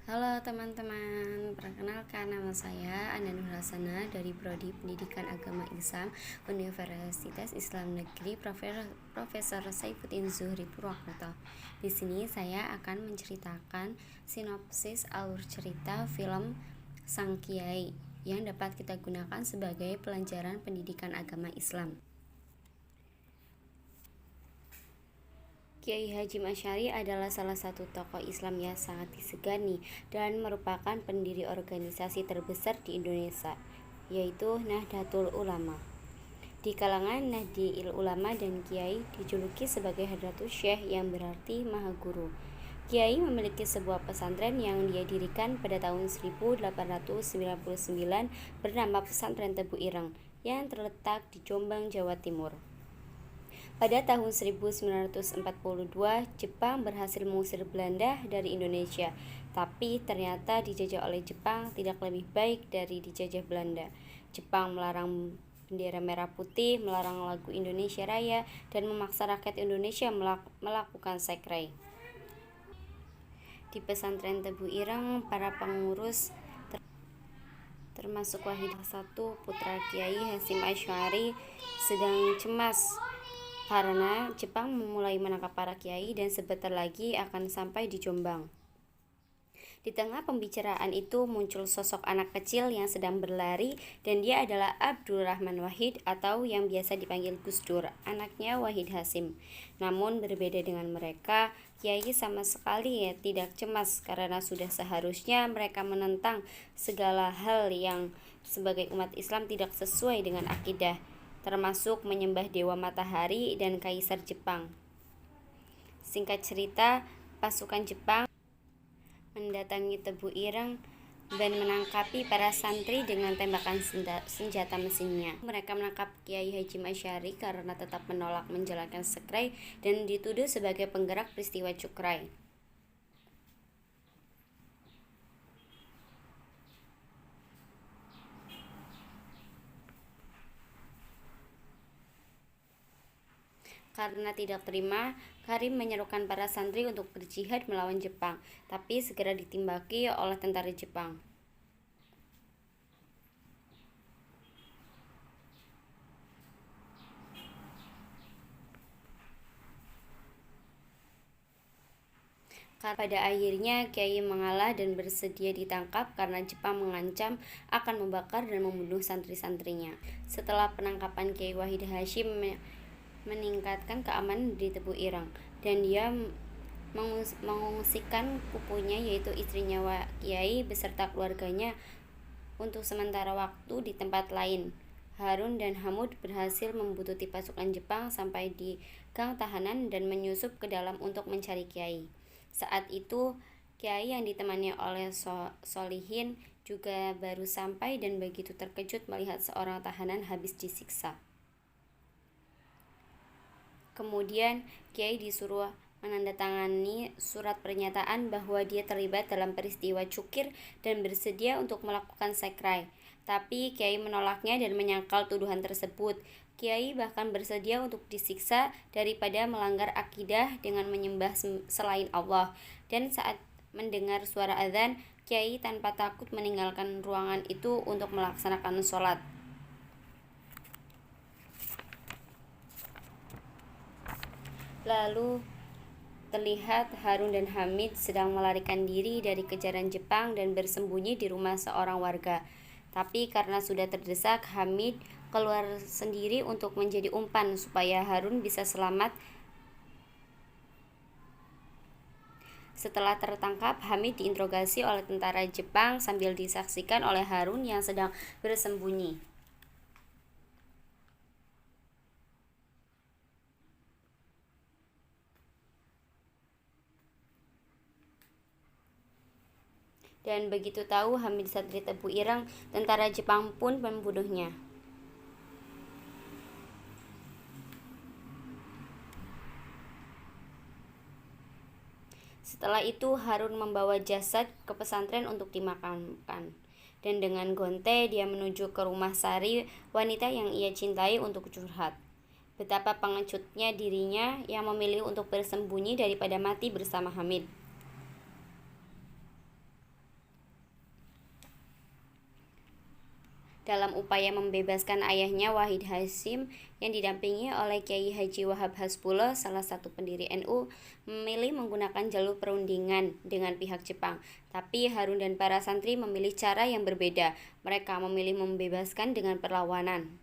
Halo teman-teman, perkenalkan nama saya Anda Nur Hasana dari Prodi Pendidikan Agama Islam Universitas Islam Negeri Profesor Saifuddin Zuhri Purwokerto. Di sini saya akan menceritakan sinopsis alur cerita film Sang Kiai yang dapat kita gunakan sebagai pelajaran pendidikan agama Islam. Kiai Hashim Asy'ari adalah salah satu tokoh Islam yang sangat disegani dan merupakan pendiri organisasi terbesar di Indonesia, yaitu Nahdlatul Ulama. Di kalangan Nahdlatul Ulama dan Kiai dijuluki sebagai Hadratus Syekh yang berarti Maha Guru. Kiai memiliki sebuah pesantren yang dia dirikan pada tahun 1899 bernama Pesantren Tebu Ireng yang terletak di Jombang, Jawa Timur. Pada tahun 1942, Jepang berhasil mengusir Belanda dari Indonesia, tapi ternyata dijajah oleh Jepang tidak lebih baik dari dijajah Belanda. Jepang melarang bendera merah putih, melarang lagu Indonesia Raya, dan memaksa rakyat Indonesia melakukan sekre. Di pesantren Tebu Ireng, para pengurus termasuk Wahid satu putra Kiai Hashim Asy'ari sedang cemas karena Jepang mulai menangkap para kiai dan sebentar lagi akan sampai di Jombang. Di tengah pembicaraan itu muncul sosok anak kecil yang sedang berlari dan dia adalah Abdul Rahman Wahid atau yang biasa dipanggil Gus Dur, anaknya Wahid Hasyim. Namun berbeda dengan mereka, kiai sama sekali tidak cemas karena sudah seharusnya mereka menentang segala hal yang sebagai umat Islam tidak sesuai dengan akidah, termasuk menyembah dewa matahari dan kaisar Jepang. Singkat cerita, pasukan Jepang mendatangi Tebu Ireng dan menangkapi para santri dengan tembakan senjata mesinnya. Mereka menangkap Kiai Hashim Asy'ari karena tetap menolak menjalankan sekre dan dituduh sebagai penggerak peristiwa Cukray. Karena tidak terima, Karim menyerukan para santri untuk berjihad melawan Jepang, tapi segera ditembaki oleh tentara Jepang. Pada akhirnya Kiai mengalah dan bersedia ditangkap karena Jepang mengancam akan membakar dan membunuh santri-santrinya. Setelah penangkapan Kiai Wahid Hasyim meningkatkan keamanan di Tebu Ireng dan dia mengungsikan pupunya yaitu istrinya Kiai beserta keluarganya untuk sementara waktu di tempat lain. Harun dan Hamud berhasil membuntuti pasukan Jepang sampai di gang tahanan dan menyusup ke dalam untuk mencari Kiai. Saat itu Kiai yang ditemani oleh Solihin juga baru sampai dan begitu terkejut melihat seorang tahanan habis disiksa. Kemudian Kiai disuruh menandatangani surat pernyataan bahwa dia terlibat dalam peristiwa Cukir dan bersedia untuk melakukan sekrai. Tapi Kiai menolaknya dan menyangkal tuduhan tersebut. Kiai bahkan bersedia untuk disiksa daripada melanggar akidah dengan menyembah selain Allah. Dan saat mendengar suara azan, Kiai tanpa takut meninggalkan ruangan itu untuk melaksanakan sholat. Lalu terlihat Harun dan Hamid sedang melarikan diri dari kejaran Jepang dan bersembunyi di rumah seorang warga. Tapi karena sudah terdesak, Hamid keluar sendiri untuk menjadi umpan supaya Harun bisa selamat. Setelah tertangkap, Hamid diinterogasi oleh tentara Jepang sambil disaksikan oleh Harun yang sedang bersembunyi. Dan begitu tahu Hamid Satri Tebu Ireng, tentara Jepang pun membunuhnya. Setelah itu Harun membawa jasad ke pesantren untuk dimakamkan. Dan dengan gonte dia menuju ke rumah Sari, wanita yang ia cintai untuk curhat. Betapa pengecutnya dirinya yang memilih untuk bersembunyi daripada mati bersama Hamid. dalam upaya membebaskan ayahnya Wahid Hasyim yang didampingi oleh Kiai Haji Wahab Hasbullah, salah satu pendiri NU, memilih menggunakan jalur perundingan dengan pihak Jepang. Tapi Harun dan para santri memilih cara yang berbeda. Mereka memilih membebaskan dengan perlawanan.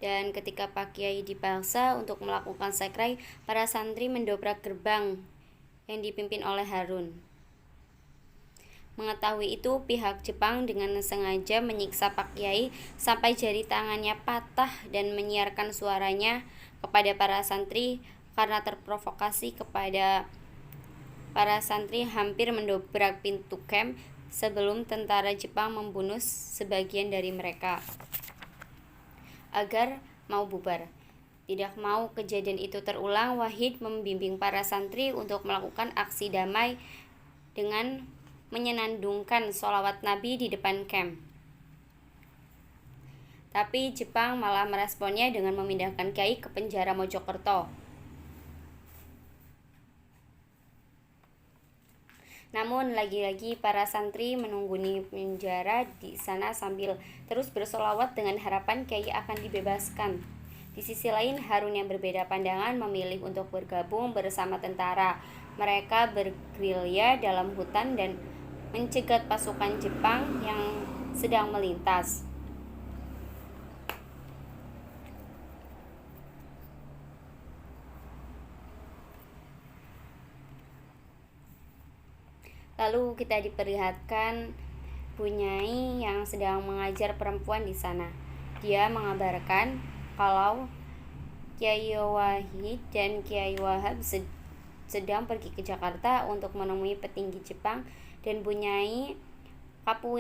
Dan ketika Pak Kiai dipaksa untuk melakukan sakrai, para santri mendobrak gerbang yang dipimpin oleh Harun. Mengetahui itu, pihak Jepang dengan sengaja menyiksa Pak Kiai sampai jari tangannya patah dan menyiarkan suaranya kepada para santri. Karena terprovokasi kepada para santri hampir mendobrak pintu camp sebelum tentara Jepang membunuh sebagian dari mereka agar mau bubar. Tidak mau kejadian itu terulang, Wahid membimbing para santri untuk melakukan aksi damai dengan menyenandungkan sholawat Nabi di depan camp. Tapi Jepang malah meresponnya dengan memindahkan Kiai ke penjara Mojokerto. Namun lagi-lagi para santri menungguni penjara di sana sambil terus bersolawat dengan harapan Kiai akan dibebaskan. Di sisi lain, Harun yang berbeda pandangan memilih untuk bergabung bersama tentara. Mereka bergerilya dalam hutan dan mencegat pasukan Jepang yang sedang melintas. Lalu kita diperlihatkan Bunyai yang sedang mengajar perempuan di sana. Dia mengabarkan kalau Kiai Wahid dan Kiai Wahab sedang pergi ke Jakarta untuk menemui petinggi Jepang, dan Bunyai Kapu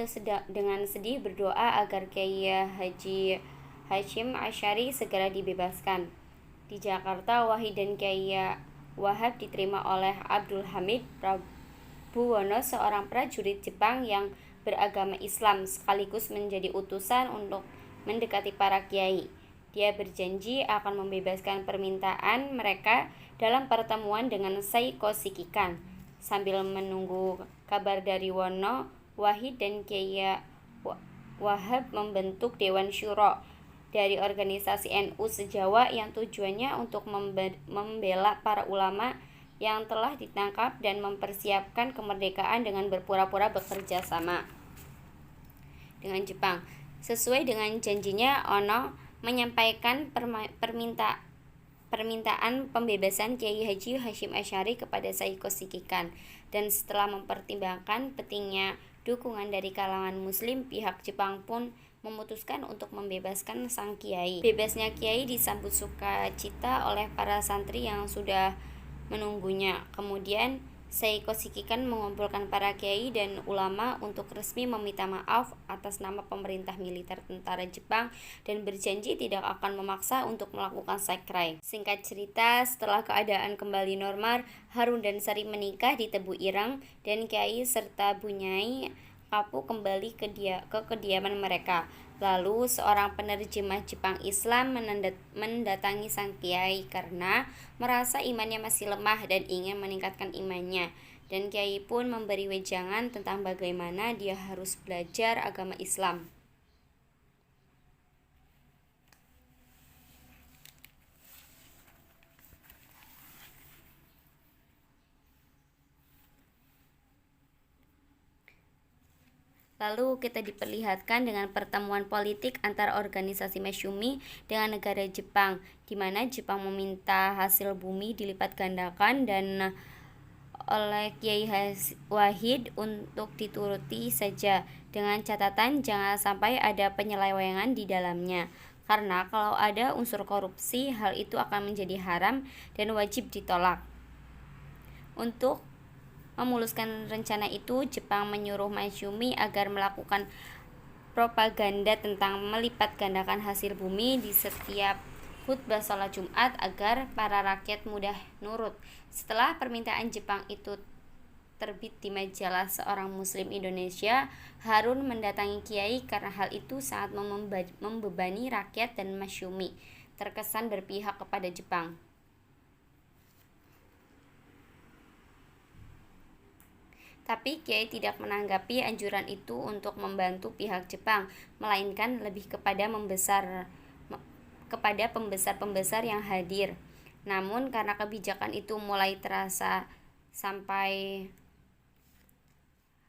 dengan sedih berdoa agar Kiai Haji Hasyim Asy'ari segera dibebaskan. Di Jakarta, Wahid dan Kiai Wahab diterima oleh Abdul Hamid Prabuwono, seorang prajurit Jepang yang beragama Islam sekaligus menjadi utusan untuk mendekati para kiai. Dia berjanji akan membebaskan permintaan mereka dalam pertemuan dengan Seiko Shikikan. Sambil menunggu kabar dari Wono, Wahid dan Kiai Wahab membentuk Dewan Syuro dari organisasi NU se-Jawa yang tujuannya untuk membela para ulama yang telah ditangkap dan mempersiapkan kemerdekaan dengan berpura-pura bekerja sama dengan Jepang. Sesuai dengan janjinya, Ono menyampaikan permintaan pembebasan Kiai Haji Hasyim Asy'ari kepada Seiko Shikikan, dan setelah mempertimbangkan pentingnya dukungan dari kalangan muslim, pihak Jepang pun memutuskan untuk membebaskan sang kiai. Bebasnya kiai disambut sukacita oleh para santri yang sudah menunggunya. Kemudian Seiko Shikikan mengumpulkan para kiai dan ulama untuk resmi meminta maaf atas nama pemerintah militer tentara Jepang dan berjanji tidak akan memaksa untuk melakukan sakrai. Singkat cerita, setelah keadaan kembali normal, Harun dan Sari menikah di Tebu Ireng dan Kiai serta Bunyai Kapu kembali ke kediaman mereka. Lalu seorang penerjemah Jepang Islam mendatangi sang kiai karena merasa imannya masih lemah dan ingin meningkatkan imannya. Dan kiai pun memberi wejangan tentang bagaimana dia harus belajar agama Islam. Lalu kita diperlihatkan dengan pertemuan politik antara organisasi Masyumi dengan negara Jepang, di mana Jepang meminta hasil bumi dilipat gandakan dan oleh Kiai Wahid untuk dituruti saja, dengan catatan jangan sampai ada penyelewengan di dalamnya. Karena kalau ada unsur korupsi, hal itu akan menjadi haram dan wajib ditolak. Untuk memuluskan rencana itu, Jepang menyuruh Masyumi agar melakukan propaganda tentang melipat gandakan hasil bumi di setiap khutbah sholat Jumat agar para rakyat mudah nurut. Setelah permintaan Jepang itu terbit di majalah seorang Muslim Indonesia, Harun mendatangi Kiai karena hal itu sangat membebani rakyat dan Masyumi terkesan berpihak kepada Jepang. Tapi Kiai tidak menanggapi anjuran itu untuk membantu pihak Jepang, melainkan lebih kepada pembesar-pembesar yang hadir. Namun karena kebijakan itu mulai terasa sampai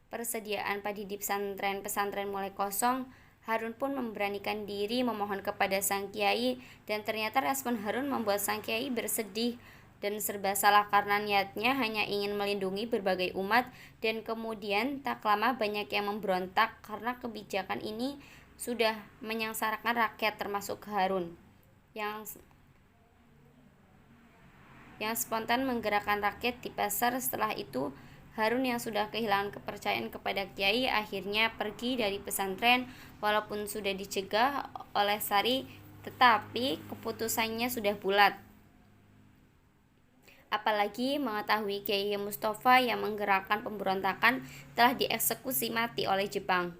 persediaan padi di pesantren mulai kosong, Harun pun memberanikan diri memohon kepada sang kiai, dan ternyata respon Harun membuat sang kiai bersedih dan serba salah karena niatnya hanya ingin melindungi berbagai umat, dan kemudian tak lama banyak yang memberontak karena kebijakan ini sudah menyengsarakan rakyat termasuk Harun yang spontan menggerakkan rakyat di pasar. Setelah itu Harun yang sudah kehilangan kepercayaan kepada kiai akhirnya pergi dari pesantren walaupun sudah dicegah oleh Sari, tetapi keputusannya sudah bulat. Apalagi mengetahui Kiai Mustafa yang menggerakkan pemberontakan telah dieksekusi mati oleh Jepang.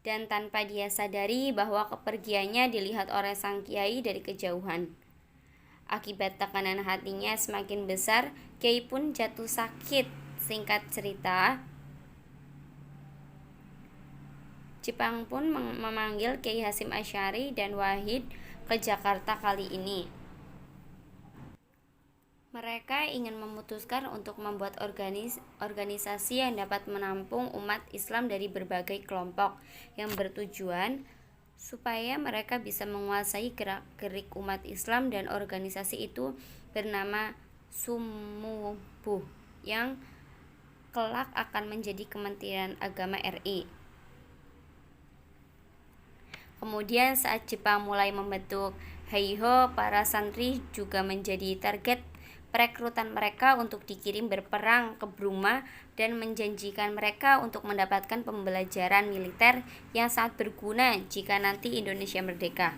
Dan tanpa dia sadari bahwa kepergiannya dilihat oleh sang kiai dari kejauhan. Akibat tekanan hatinya semakin besar, Kiai pun jatuh sakit. Singkat cerita, Jepang pun memanggil Kiai Hasyim Asy'ari dan Wahid ke Jakarta kali ini. Mereka ingin memutuskan untuk membuat organisasi yang dapat menampung umat Islam dari berbagai kelompok, yang bertujuan supaya mereka bisa menguasai gerak-gerik umat Islam, dan organisasi itu bernama Sumubuh yang kelak akan menjadi Kementerian Agama RI. Kemudian saat Jepang mulai membentuk Heiho, para santri juga menjadi target perekrutan mereka untuk dikirim berperang ke Burma, dan menjanjikan mereka untuk mendapatkan pembelajaran militer yang sangat berguna jika nanti Indonesia merdeka.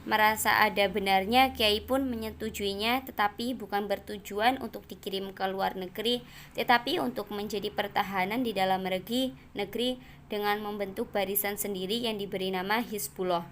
Merasa ada benarnya, Kiai pun menyetujuinya, tetapi bukan bertujuan untuk dikirim ke luar negeri, tetapi untuk menjadi pertahanan di dalam negeri dengan membentuk barisan sendiri yang diberi nama Hizbullah.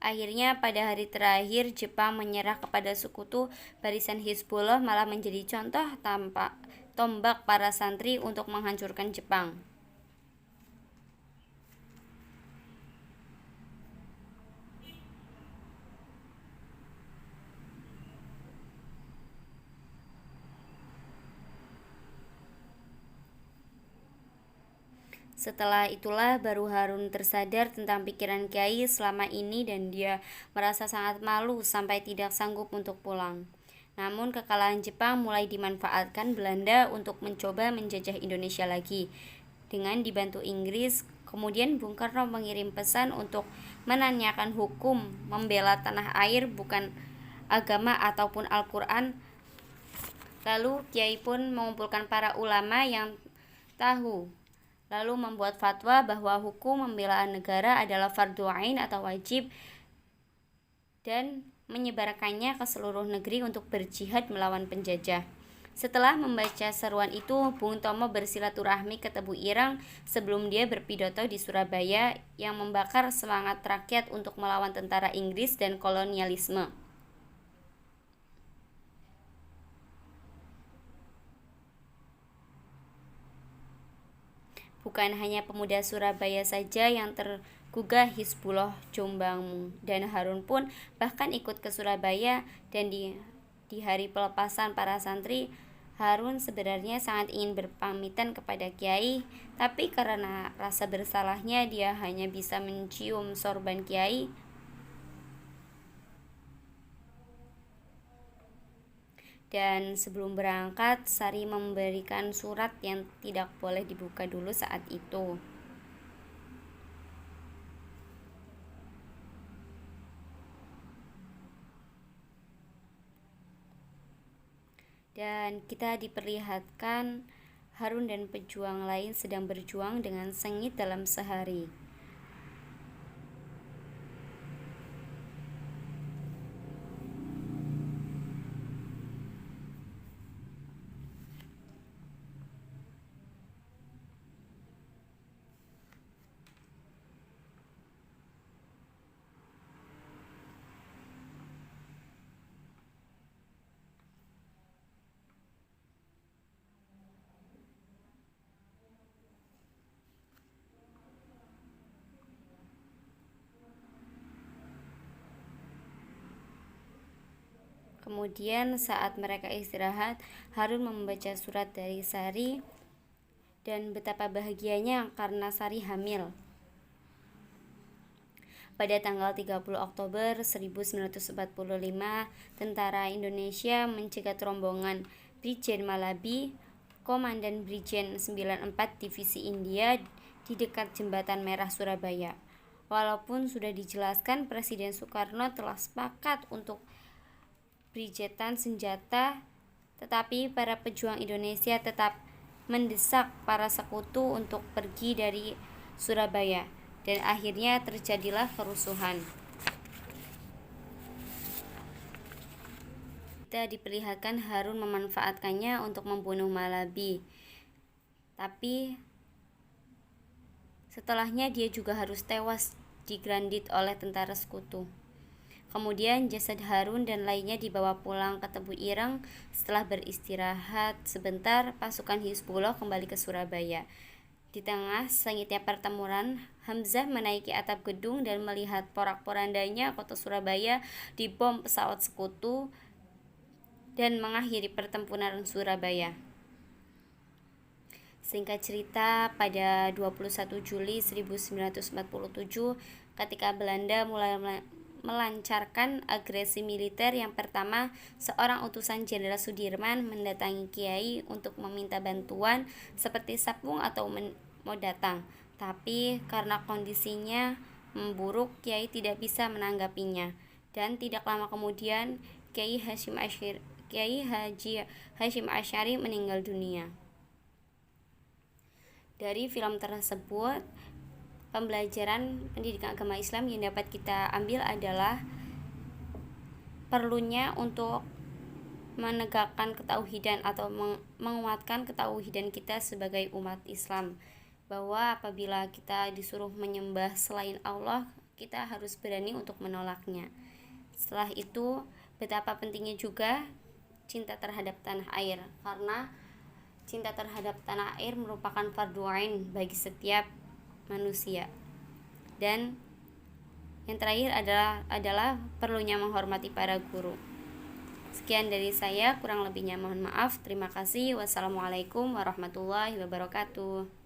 Akhirnya pada hari terakhir Jepang menyerah kepada sekutu, barisan Hizbullah malah menjadi contoh tombak para santri untuk menghancurkan Jepang. Setelah itulah baru Harun tersadar tentang pikiran Kiai selama ini, dan dia merasa sangat malu sampai tidak sanggup untuk pulang. Namun kekalahan Jepang mulai dimanfaatkan Belanda untuk mencoba menjajah Indonesia lagi. Dengan dibantu Inggris, kemudian Bung Karno mengirim pesan untuk menanyakan hukum, membela tanah air bukan agama ataupun Al-Quran. Lalu Kiai pun mengumpulkan para ulama yang tahu, lalu membuat fatwa bahwa hukum pembelaan negara adalah fardhu ain atau wajib, dan menyebarkannya ke seluruh negeri untuk berjihad melawan penjajah. Setelah membaca seruan itu, Bung Tomo bersilaturahmi ke Tebu Ireng sebelum dia berpidato di Surabaya yang membakar semangat rakyat untuk melawan tentara Inggris dan kolonialisme. Bukan hanya pemuda Surabaya saja yang tergugah Hizbullah Jombang dan Harun pun bahkan ikut ke Surabaya, dan di hari pelepasan para santri, Harun sebenarnya sangat ingin berpamitan kepada Kiai, tapi karena rasa bersalahnya dia hanya bisa mencium sorban Kiai. Dan sebelum berangkat, Sari memberikan surat yang tidak boleh dibuka dulu saat itu. Dan kita diperlihatkan Harun dan pejuang lain sedang berjuang dengan sengit dalam sehari. Kemudian saat mereka istirahat, Harun membaca surat dari Sari dan betapa bahagianya karena Sari hamil. Pada tanggal 30 Oktober 1945, tentara Indonesia mencegat rombongan Brigjen Malabi, Komandan Brigjen 94 Divisi India di dekat Jembatan Merah Surabaya. Walaupun sudah dijelaskan Presiden Soekarno telah sepakat untuk brigetan senjata, tetapi para pejuang Indonesia tetap mendesak para sekutu untuk pergi dari Surabaya, dan akhirnya terjadilah kerusuhan. Kita diperlihatkan Harun memanfaatkannya untuk membunuh Malabi, tapi setelahnya dia juga harus tewas digrandit oleh tentara sekutu. Kemudian jasad Harun dan lainnya dibawa pulang ke Tebu Ireng. Setelah beristirahat sebentar, pasukan Hizbullah kembali ke Surabaya. Di tengah sengitnya pertempuran, Hamzah menaiki atap gedung dan melihat porak-porandanya kota Surabaya dibom pesawat sekutu dan mengakhiri pertempuran Surabaya. Singkat cerita, pada 21 Juli 1947, ketika Belanda mulai melancarkan agresi militer yang pertama, seorang utusan Jenderal Sudirman mendatangi Kiai untuk meminta bantuan seperti sabung atau mau datang. Tapi karena kondisinya memburuk, Kiai tidak bisa menanggapinya. Dan tidak lama kemudian Kiai Haji Hashim Asy'ari meninggal dunia. Dari film tersebut, pembelajaran pendidikan agama Islam yang dapat kita ambil adalah perlunya untuk menegakkan ketauhidan atau menguatkan ketauhidan kita sebagai umat Islam, bahwa apabila kita disuruh menyembah selain Allah, kita harus berani untuk menolaknya. Setelah itu, betapa pentingnya juga cinta terhadap tanah air, karena cinta terhadap tanah air merupakan fardhu ain bagi setiap manusia. Dan yang terakhir adalah perlunya menghormati para guru. Sekian dari saya, kurang lebihnya mohon maaf. Terima kasih. Wassalamualaikum warahmatullahi wabarakatuh.